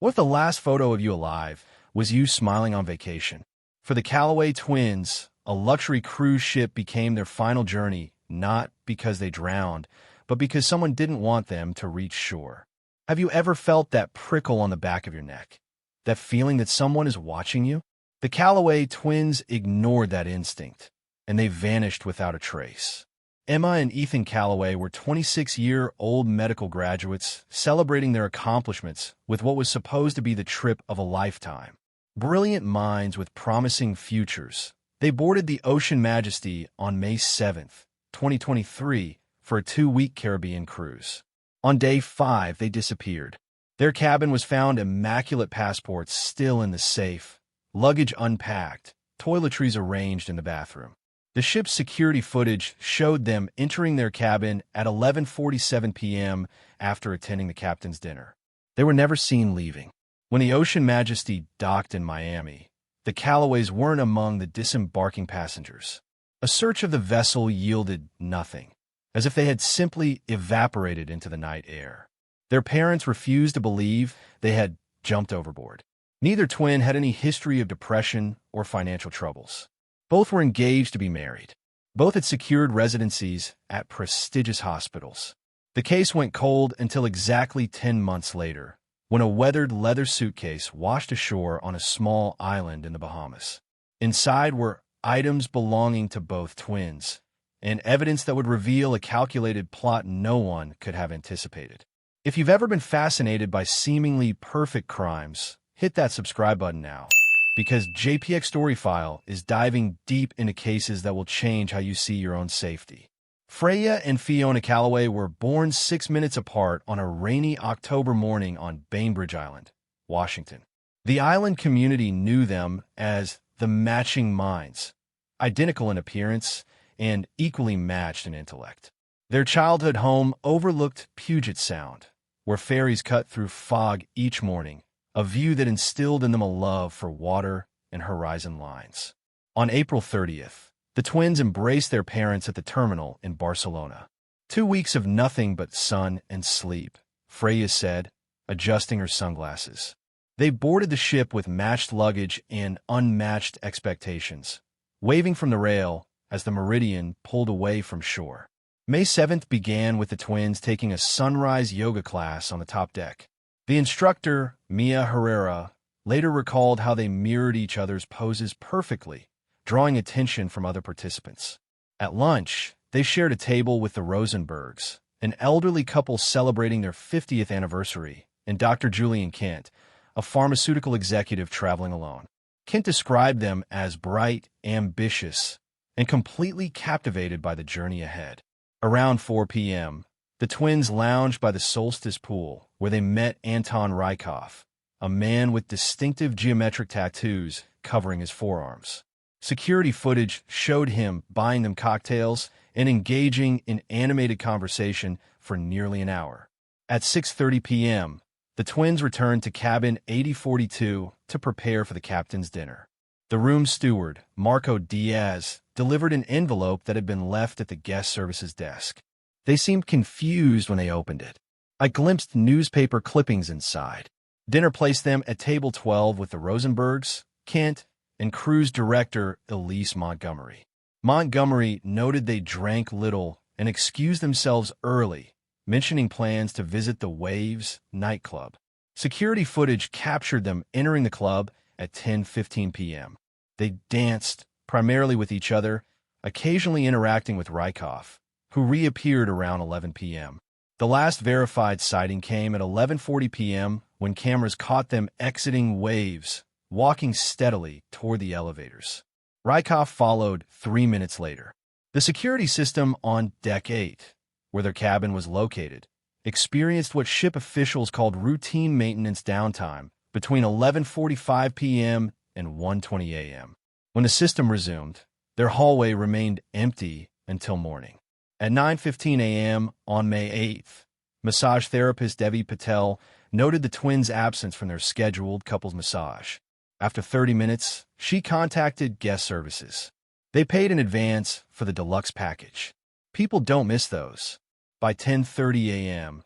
What if the last photo of you alive was you smiling on vacation? For the Callaway twins, a luxury cruise ship became their final journey, not because they drowned, but because someone didn't want them to reach shore. Have you ever felt that prickle on the back of your neck? That feeling that someone is watching you? The Callaway twins ignored that instinct, and they vanished without a trace. Emma and Ethan Callaway were 26-year-old medical graduates celebrating their accomplishments with what was supposed to be the trip of a lifetime. Brilliant minds with promising futures, they boarded the Ocean Majesty on May 7, 2023, for a 2-week Caribbean cruise. On day 5, they disappeared. Their cabin was found, immaculate passports still in the safe, luggage unpacked, toiletries arranged in the bathroom. The ship's security footage showed them entering their cabin at 11:47 p.m. after attending the captain's dinner. They were never seen leaving. When the Ocean Majesty docked in Miami, the Callaways weren't among the disembarking passengers. A search of the vessel yielded nothing, as if they had simply evaporated into the night air. Their parents refused to believe they had jumped overboard. Neither twin had any history of depression or financial troubles. Both were engaged to be married. Both had secured residencies at prestigious hospitals. The case went cold until exactly 10 months later, when a weathered leather suitcase washed ashore on a small island in the Bahamas. Inside were items belonging to both twins, and evidence that would reveal a calculated plot no one could have anticipated. If you've ever been fascinated by seemingly perfect crimes, hit that subscribe button now, because JPX Story File is diving deep into cases that will change how you see your own safety. Freya and Fiona Callaway were born 6 minutes apart on a rainy October morning on Bainbridge Island, Washington. The island community knew them as the Matching Minds, identical in appearance and equally matched in intellect. Their childhood home overlooked Puget Sound, where ferries cut through fog each morning, a view that instilled in them a love for water and horizon lines. On April 30th, the twins embraced their parents at the terminal in Barcelona. 2 weeks of nothing but sun and sleep, Freya said, adjusting her sunglasses. They boarded the ship with matched luggage and unmatched expectations, waving from the rail as the Meridian pulled away from shore. May 7th began with the twins taking a sunrise yoga class on the top deck. The instructor, Mia Herrera, later recalled how they mirrored each other's poses perfectly, drawing attention from other participants. At lunch, they shared a table with the Rosenbergs, an elderly couple celebrating their 50th anniversary, and Dr. Julian Kent, a pharmaceutical executive traveling alone. Kent described them as bright, ambitious, and completely captivated by the journey ahead. Around 4 p.m., the twins lounged by the Solstice Pool, where they met Anton Rykov, a man with distinctive geometric tattoos covering his forearms. Security footage showed him buying them cocktails and engaging in animated conversation for nearly an hour. At 6:30 p.m., the twins returned to cabin 8042 to prepare for the captain's dinner. The room steward, Marco Diaz, delivered an envelope that had been left at the guest services desk. They seemed confused when they opened it. I glimpsed newspaper clippings inside. Dinner placed them at table 12 with the Rosenbergs, Kent, and cruise director Elise Montgomery. Montgomery noted they drank little and excused themselves early, mentioning plans to visit the Waves nightclub. Security footage captured them entering the club at 10:15 p.m. They danced, primarily with each other, occasionally interacting with Rykov, who reappeared around 11 p.m. The last verified sighting came at 11:40 p.m. when cameras caught them exiting Waves, walking steadily toward the elevators. Rykov followed 3 minutes later. The security system on Deck 8, where their cabin was located, experienced what ship officials called routine maintenance downtime between 11:45 p.m. and 1:20 a.m. When the system resumed, their hallway remained empty until morning. At 9:15 a.m. on May 8th, massage therapist Devi Patel noted the twins' absence from their scheduled couples massage. After 30 minutes, she contacted guest services. They paid in advance for the deluxe package. People don't miss those. By 10:30 a.m.,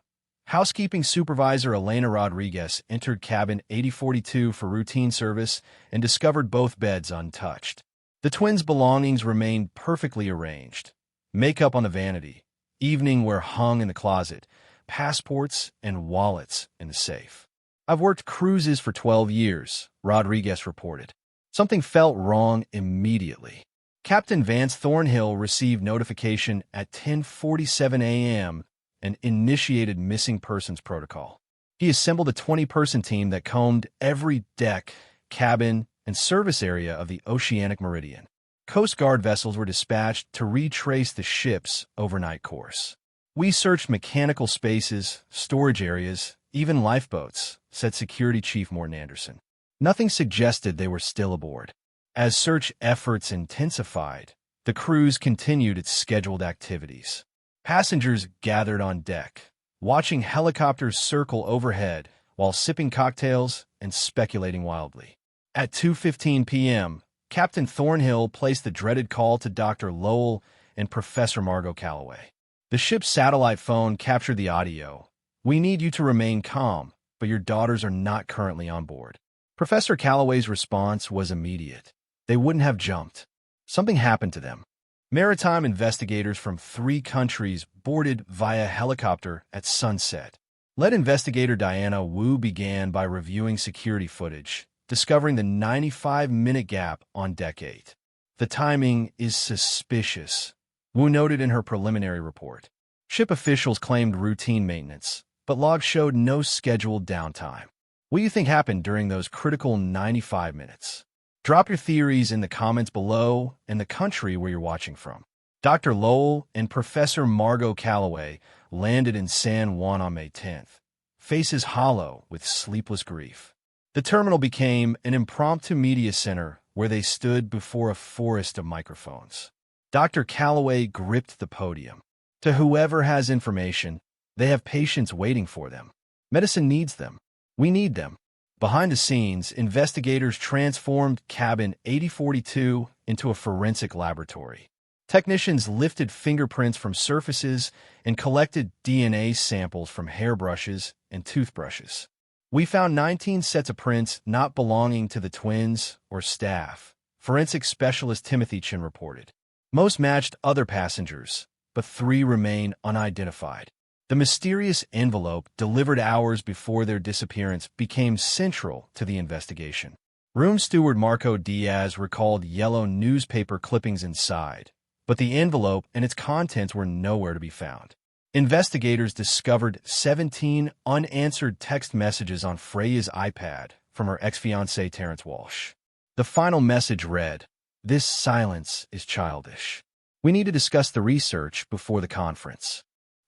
Housekeeping supervisor Elena Rodriguez entered cabin 8042 for routine service and discovered both beds untouched. The twins' belongings remained perfectly arranged. Makeup on the vanity, evening wear hung in the closet, passports and wallets in the safe. "I've worked cruises for 12 years, Rodriguez reported. Something felt wrong immediately. Captain Vance Thornhill received notification at 10:47 a.m. and initiated missing persons protocol. He assembled a 20-person team that combed every deck, cabin, and service area of the Oceanic Meridian. Coast Guard vessels were dispatched to retrace the ship's overnight course. We searched mechanical spaces, storage areas, even lifeboats," said Security Chief Morton Anderson. Nothing suggested they were still aboard. As search efforts intensified, the cruise continued its scheduled activities. Passengers gathered on deck, watching helicopters circle overhead while sipping cocktails and speculating wildly. At 2:15 p.m., Captain Thornhill placed the dreaded call to Dr. Lowell and Professor Margot Calloway. The ship's satellite phone captured the audio. "We need you to remain calm, but your daughters are not currently on board." Professor Calloway's response was immediate. They wouldn't have jumped. Something happened to them. Maritime investigators from 3 countries boarded via helicopter at sunset. Lead investigator Diana Wu began by reviewing security footage, discovering the 95-minute gap on Deck 8. "The timing is suspicious," Wu noted in her preliminary report. Ship officials claimed routine maintenance, but logs showed no scheduled downtime. What do you think happened during those critical 95 minutes? Drop your theories in the comments below and the country where you're watching from. Dr. Lowell and Professor Margot Calloway landed in San Juan on May 10th, faces hollow with sleepless grief. The terminal became an impromptu media center where they stood before a forest of microphones. Dr. Calloway gripped the podium. "To whoever has information, they have patients waiting for them. Medicine needs them. We need them." Behind the scenes, investigators transformed cabin 8042 into a forensic laboratory. Technicians lifted fingerprints from surfaces and collected DNA samples from hairbrushes and toothbrushes. "We found 19 sets of prints not belonging to the twins or staff," forensic specialist Timothy Chin reported. "Most matched other passengers, but 3 remain unidentified." The mysterious envelope delivered hours before their disappearance became central to the investigation. Room steward Marco Diaz recalled yellow newspaper clippings inside, but the envelope and its contents were nowhere to be found. Investigators discovered 17 unanswered text messages on Freya's iPad from her ex-fiancé Terrence Walsh. The final message read, "This silence is childish. We need to discuss the research before the conference."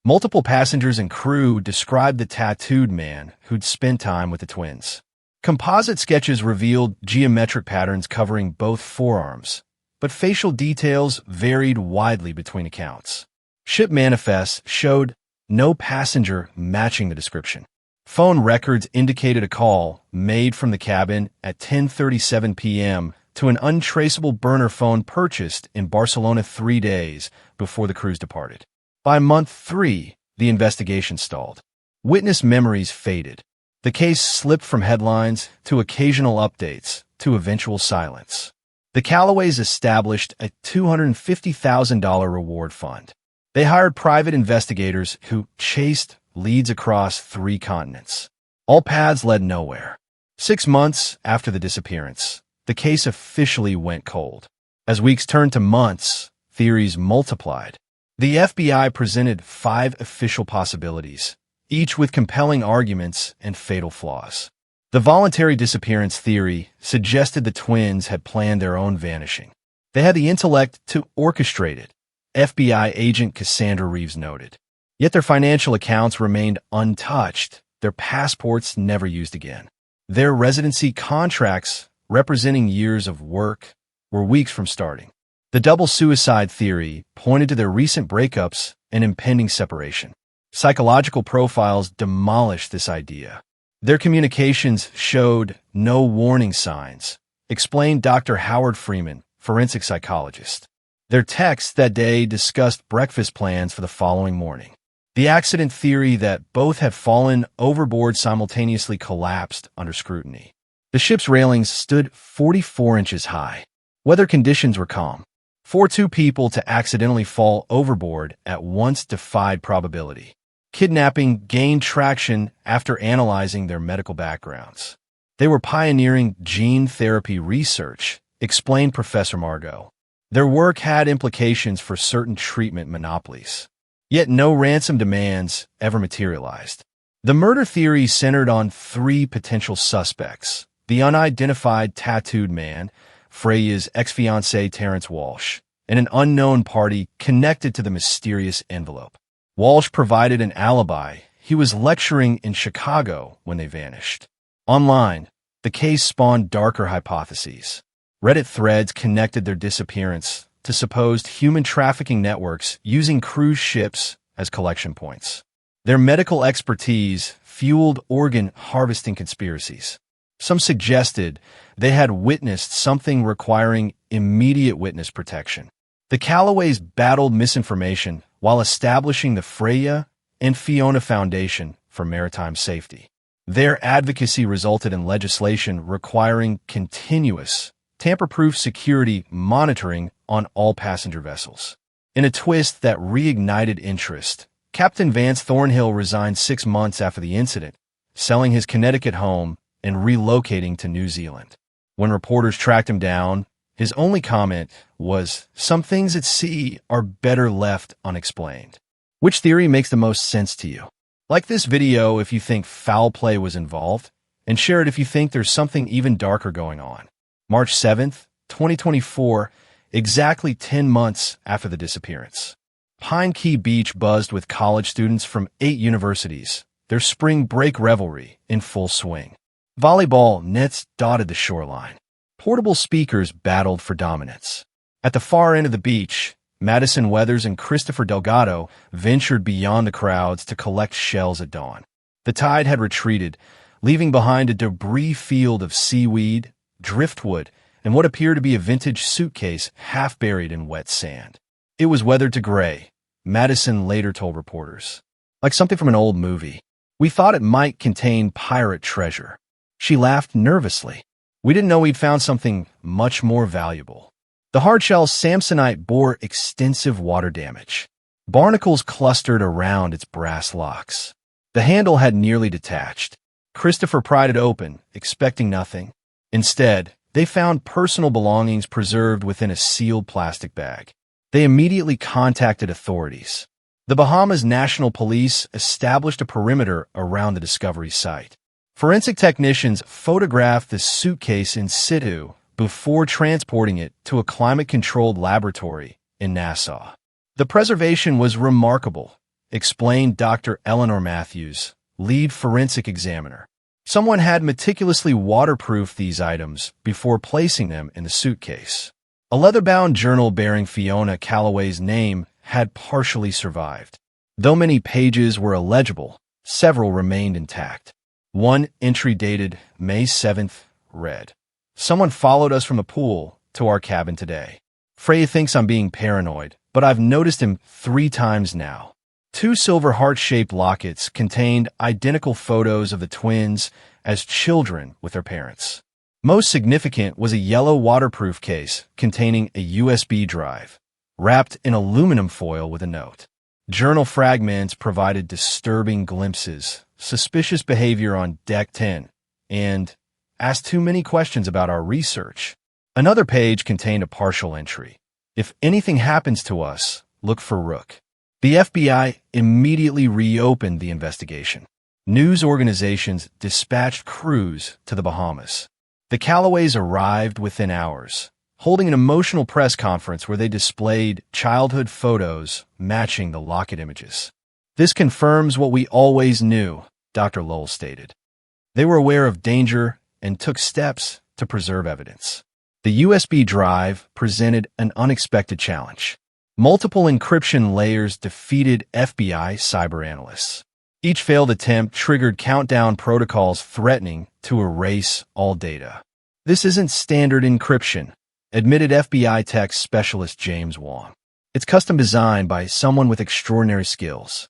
Multiple passengers and crew described the tattooed man who'd spent time with the twins. Composite sketches revealed geometric patterns covering both forearms, but facial details varied widely between accounts. Ship manifests showed no passenger matching the description. Phone records indicated a call made from the cabin at 10:37 p.m. to an untraceable burner phone purchased in Barcelona 3 days before the cruise departed. By month 3, the investigation stalled. Witness memories faded. The case slipped from headlines to occasional updates to eventual silence. The Callaways established a $250,000 reward fund. They hired private investigators who chased leads across 3 continents. All paths led nowhere. 6 months after the disappearance, the case officially went cold. As weeks turned to months, theories multiplied. The FBI presented 5 official possibilities, each with compelling arguments and fatal flaws. The voluntary disappearance theory suggested the twins had planned their own vanishing. They had the intellect to orchestrate it, FBI agent Cassandra Reeves noted. Yet their financial accounts remained untouched, their passports never used again. Their residency contracts, representing years of work, were weeks from starting. The double suicide theory pointed to their recent breakups and impending separation. Psychological profiles demolished this idea. Their communications showed no warning signs, explained Dr. Howard Freeman, forensic psychologist. Their texts that day discussed breakfast plans for the following morning. The accident theory that both had fallen overboard simultaneously collapsed under scrutiny. The ship's railings stood 44 inches high. Weather conditions were calm. For two people to accidentally fall overboard at once defied probability. Kidnapping gained traction after analyzing their medical backgrounds. They were pioneering gene therapy research, explained Professor Margot. Their work had implications for certain treatment monopolies. Yet no ransom demands ever materialized. The murder theory centered on three potential suspects: the unidentified tattooed man, Freya's ex-fiancé Terrence Walsh, and an unknown party connected to the mysterious envelope. Walsh provided an alibi. He was lecturing in Chicago when they vanished. Online, the case spawned darker hypotheses. Reddit threads connected their disappearance to supposed human trafficking networks using cruise ships as collection points. Their medical expertise fueled organ harvesting conspiracies. Some suggested they had witnessed something requiring immediate witness protection. The Callaways battled misinformation while establishing the Freya and Fiona Foundation for Maritime Safety. Their advocacy resulted in legislation requiring continuous, tamper-proof security monitoring on all passenger vessels. In a twist that reignited interest, Captain Vance Thornhill resigned 6 months after the incident, selling his Connecticut home and relocating to New Zealand. When reporters tracked him down, his only comment was, "Some things at sea are better left unexplained." Which theory makes the most sense to you? Like this video if you think foul play was involved, and share it if you think there's something even darker going on. March 7th, 2024, exactly 10 months after the disappearance. Pine Key Beach buzzed with college students from 8 universities, their spring break revelry in full swing. Volleyball nets dotted the shoreline. Portable speakers battled for dominance. At the far end of the beach, Madison Weathers and Christopher Delgado ventured beyond the crowds to collect shells at dawn. The tide had retreated, leaving behind a debris field of seaweed, driftwood, and what appeared to be a vintage suitcase half buried in wet sand. It was weathered to gray, Madison later told reporters. Like something from an old movie. "We thought it might contain pirate treasure." She laughed nervously. "We didn't know we'd found something much more valuable." The hardshell Samsonite bore extensive water damage. Barnacles clustered around its brass locks. The handle had nearly detached. Christopher pried it open, expecting nothing. Instead, they found personal belongings preserved within a sealed plastic bag. They immediately contacted authorities. The Bahamas National Police established a perimeter around the discovery site. Forensic technicians photographed the suitcase in situ before transporting it to a climate-controlled laboratory in Nassau. The preservation was remarkable, explained Dr. Eleanor Matthews, lead forensic examiner. Someone had meticulously waterproofed these items before placing them in the suitcase. A leather-bound journal bearing Fiona Callaway's name had partially survived. Though many pages were illegible, several remained intact. One entry dated May 7th read, "Someone followed us from the pool to our cabin today. Freya thinks I'm being paranoid, but I've noticed him 3 times now." 2 silver heart-shaped lockets contained identical photos of the twins as children with their parents. Most significant was a yellow waterproof case containing a USB drive, wrapped in aluminum foil with a note. Journal fragments provided disturbing glimpses, suspicious behavior on Deck 10, and asked too many questions about our research. Another page contained a partial entry. "If anything happens to us, look for Rook." The FBI immediately reopened the investigation. News organizations dispatched crews to the Bahamas. The Callaways arrived within hours, holding an emotional press conference where they displayed childhood photos matching the locket images. "This confirms what we always knew," Dr. Lowell stated. They were aware of danger and took steps to preserve evidence. The USB drive presented an unexpected challenge. Multiple encryption layers defeated FBI cyber analysts. Each failed attempt triggered countdown protocols threatening to erase all data. "This isn't standard encryption," admitted FBI tech specialist James Wong. "It's custom designed by someone with extraordinary skills."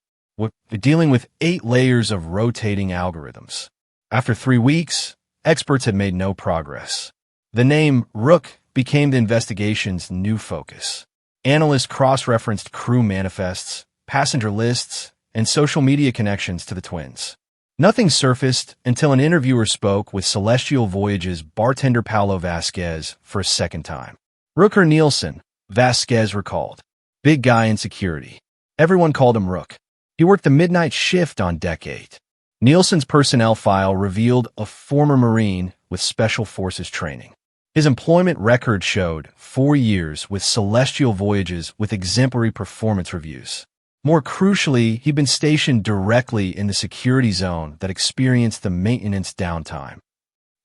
dealing with 8 layers of rotating algorithms. After 3 weeks, experts had made no progress. The name Rook became the investigation's new focus. Analysts cross-referenced crew manifests, passenger lists, and social media connections to the twins. Nothing surfaced until an interviewer spoke with Celestial Voyages bartender Paulo Vasquez for a second time. Rooker Nielsen, Vasquez recalled. Big guy in security. Everyone called him Rook. He worked the midnight shift on Deck 8. Nielsen's personnel file revealed a former Marine with Special Forces training. His employment record showed 4 years with Celestial Voyages with exemplary performance reviews. More crucially, he'd been stationed directly in the security zone that experienced the maintenance downtime.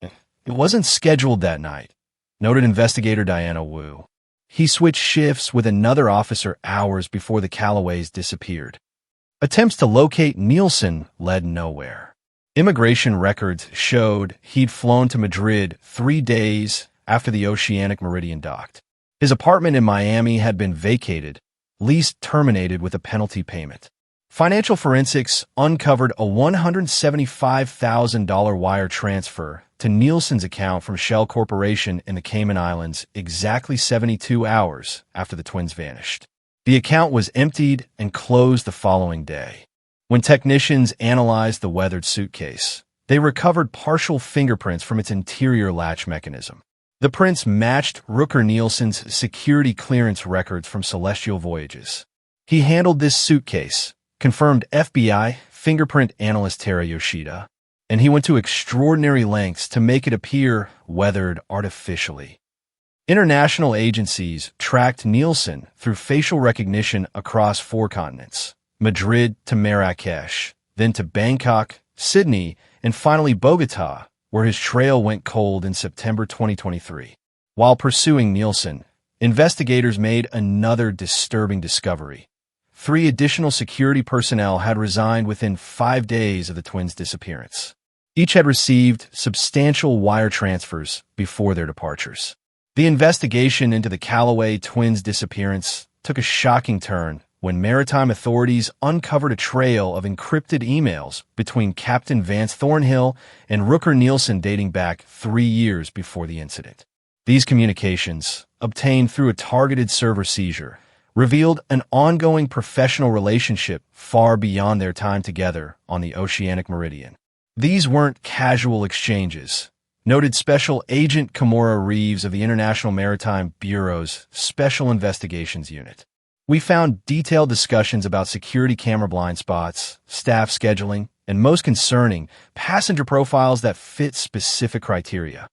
It wasn't scheduled that night, noted investigator Diana Wu. He switched shifts with another officer hours before the Callaways disappeared. Attempts to locate Nielsen led nowhere. Immigration records showed he'd flown to Madrid 3 days after the Oceanic Meridian docked. His apartment in Miami had been vacated, lease terminated with a penalty payment. Financial forensics uncovered a $175,000 wire transfer to Nielsen's account from Shell Corporation in the Cayman Islands exactly 72 hours after the twins vanished. The account was emptied and closed the following day. When technicians analyzed the weathered suitcase, they recovered partial fingerprints from its interior latch mechanism. The prints matched Rooker Nielsen's security clearance records from Celestial Voyages. He handled this suitcase, confirmed FBI fingerprint analyst Tara Yoshida, and he went to extraordinary lengths to make it appear weathered artificially. International agencies tracked Nielsen through facial recognition across 4 continents, Madrid to Marrakesh, then to Bangkok, Sydney, and finally Bogota, where his trail went cold in September 2023. While pursuing Nielsen, investigators made another disturbing discovery. 3 additional security personnel had resigned within 5 days of the twins' disappearance. Each had received substantial wire transfers before their departures. The investigation into the Callaway twins' disappearance took a shocking turn when maritime authorities uncovered a trail of encrypted emails between Captain Vance Thornhill and Rooker Nielsen dating back 3 years before the incident. These communications, obtained through a targeted server seizure, revealed an ongoing professional relationship far beyond their time together on the Oceanic Meridian. These weren't casual exchanges, noted Special Agent Kimura Reeves of the International Maritime Bureau's Special Investigations Unit. We found detailed discussions about security camera blind spots, staff scheduling, and most concerning, passenger profiles that fit specific criteria.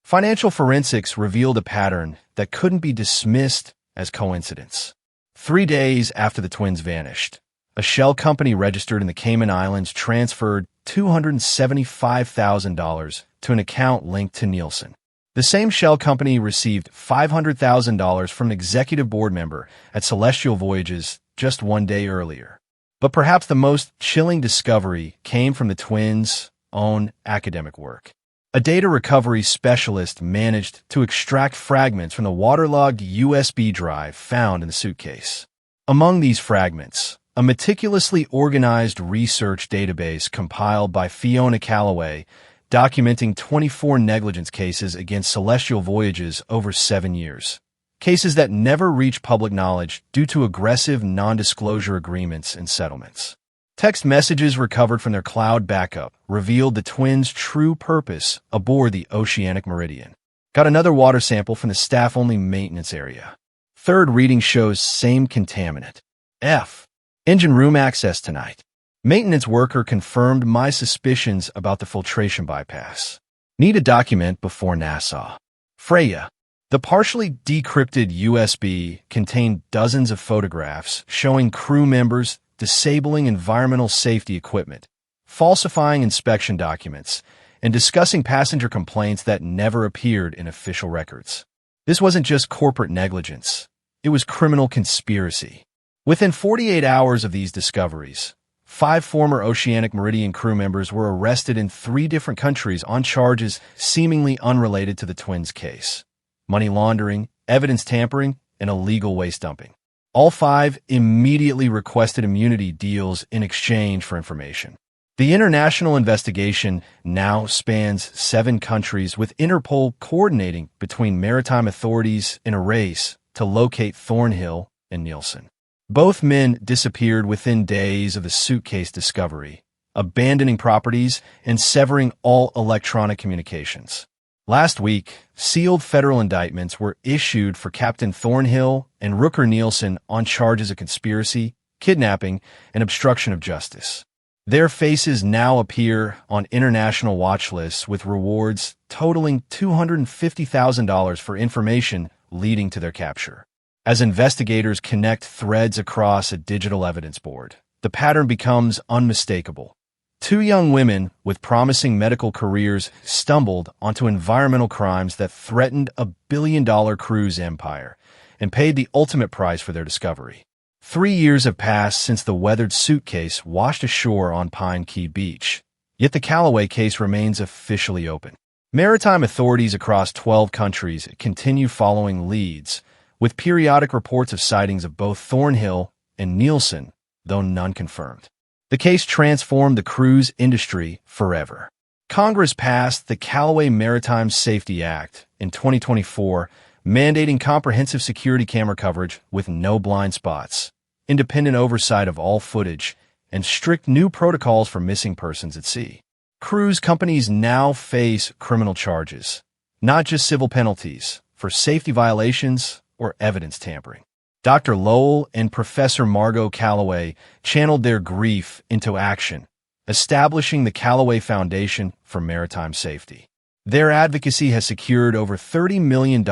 Financial forensics revealed a pattern that couldn't be dismissed as coincidence. 3 days after the twins vanished, a shell company registered in the Cayman Islands transferred $275,000 to an account linked to Nielsen. The same shell company received $500,000 from an executive board member at Celestial Voyages just 1 day earlier. But perhaps the most chilling discovery came from the twins' own academic work. A data recovery specialist managed to extract fragments from the waterlogged USB drive found in the suitcase. Among these fragments, a meticulously organized research database compiled by Fiona Callaway documenting 24 negligence cases against Celestial Voyages over 7 years. Cases that never reached public knowledge due to aggressive non-disclosure agreements and settlements. Text messages recovered from their cloud backup revealed the twins' true purpose aboard the Oceanic Meridian. Got another water sample from the staff-only maintenance area. Third reading shows same contaminant. F. Engine room access tonight. Maintenance worker confirmed my suspicions about the filtration bypass. Need a document before Nassau. Freya. The partially decrypted USB contained dozens of photographs showing crew members disabling environmental safety equipment, falsifying inspection documents, and discussing passenger complaints that never appeared in official records. This wasn't just corporate negligence. It was criminal conspiracy. Within 48 hours of these discoveries, 5 former Oceanic Meridian crew members were arrested in 3 different countries on charges seemingly unrelated to the twins' case: money laundering, evidence tampering, and illegal waste dumping. All five immediately requested immunity deals in exchange for information. The international investigation now spans 7 countries, with Interpol coordinating between maritime authorities in a race to locate Thornhill and Nielsen. Both men disappeared within days of the suitcase discovery, abandoning properties and severing all electronic communications. Last week, sealed federal indictments were issued for Captain Thornhill and Rooker Nielsen on charges of conspiracy, kidnapping, and obstruction of justice. Their faces now appear on international watch lists, with rewards totaling $250,000 for information leading to their capture. As investigators connect threads across a digital evidence board, the pattern becomes unmistakable. 2 young women with promising medical careers stumbled onto environmental crimes that threatened a billion-dollar cruise empire and paid the ultimate price for their discovery. 3 years have passed since the weathered suitcase washed ashore on Pine Key Beach, yet the Callaway case remains officially open. Maritime authorities across 12 countries continue following leads, with periodic reports of sightings of both Thornhill and Nielsen, though none confirmed. The case transformed the cruise industry forever. Congress passed the Callaway Maritime Safety Act in 2024, mandating comprehensive security camera coverage with no blind spots, independent oversight of all footage, and strict new protocols for missing persons at sea. Cruise companies now face criminal charges, not just civil penalties, for safety violations or evidence tampering. Dr. Lowell and Professor Margot Callaway channeled their grief into action, establishing the Callaway Foundation for Maritime Safety. Their advocacy has secured over $30 million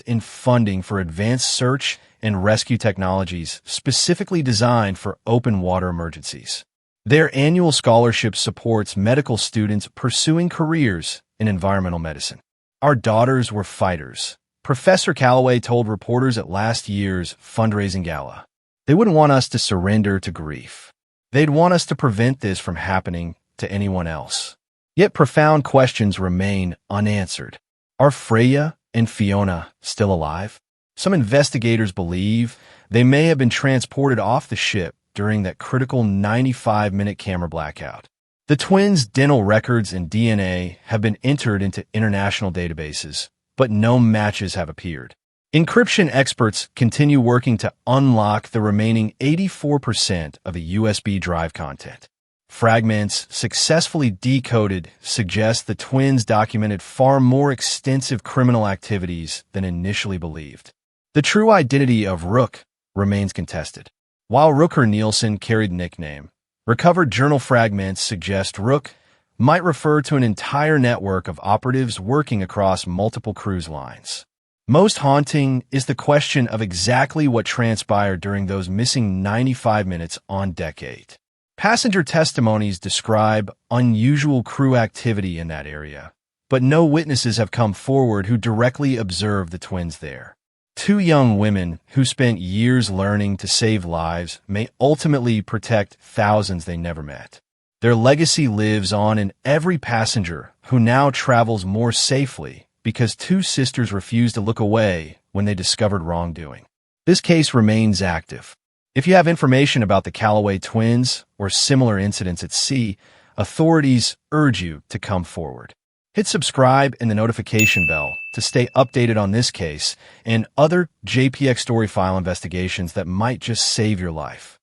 in funding for advanced search and rescue technologies specifically designed for open water emergencies. Their annual scholarship supports medical students pursuing careers in environmental medicine. "Our daughters were fighters," Professor Callaway told reporters at last year's fundraising gala. "They wouldn't want us to surrender to grief. They'd want us to prevent this from happening to anyone else." Yet profound questions remain unanswered. Are Freya and Fiona still alive? Some investigators believe they may have been transported off the ship during that critical 95-minute camera blackout. The twins' dental records and DNA have been entered into international databases, but no matches have appeared. Encryption experts continue working to unlock the remaining 84% of the USB drive content. Fragments successfully decoded suggest the twins documented far more extensive criminal activities than initially believed. The true identity of Rook remains contested. While Rooker Nielsen carried the nickname, recovered journal fragments suggest Rook might refer to an entire network of operatives working across multiple cruise lines. Most haunting is the question of exactly what transpired during those missing 95 minutes on Deck 8. Passenger testimonies describe unusual crew activity in that area, but no witnesses have come forward who directly observed the twins there. 2 young women who spent years learning to save lives may ultimately protect thousands they never met. Their legacy lives on in every passenger who now travels more safely because 2 sisters refused to look away when they discovered wrongdoing. This case remains active. If you have information about the Callaway twins or similar incidents at sea, authorities urge you to come forward. Hit subscribe and the notification bell to stay updated on this case and other JPX story file investigations that might just save your life.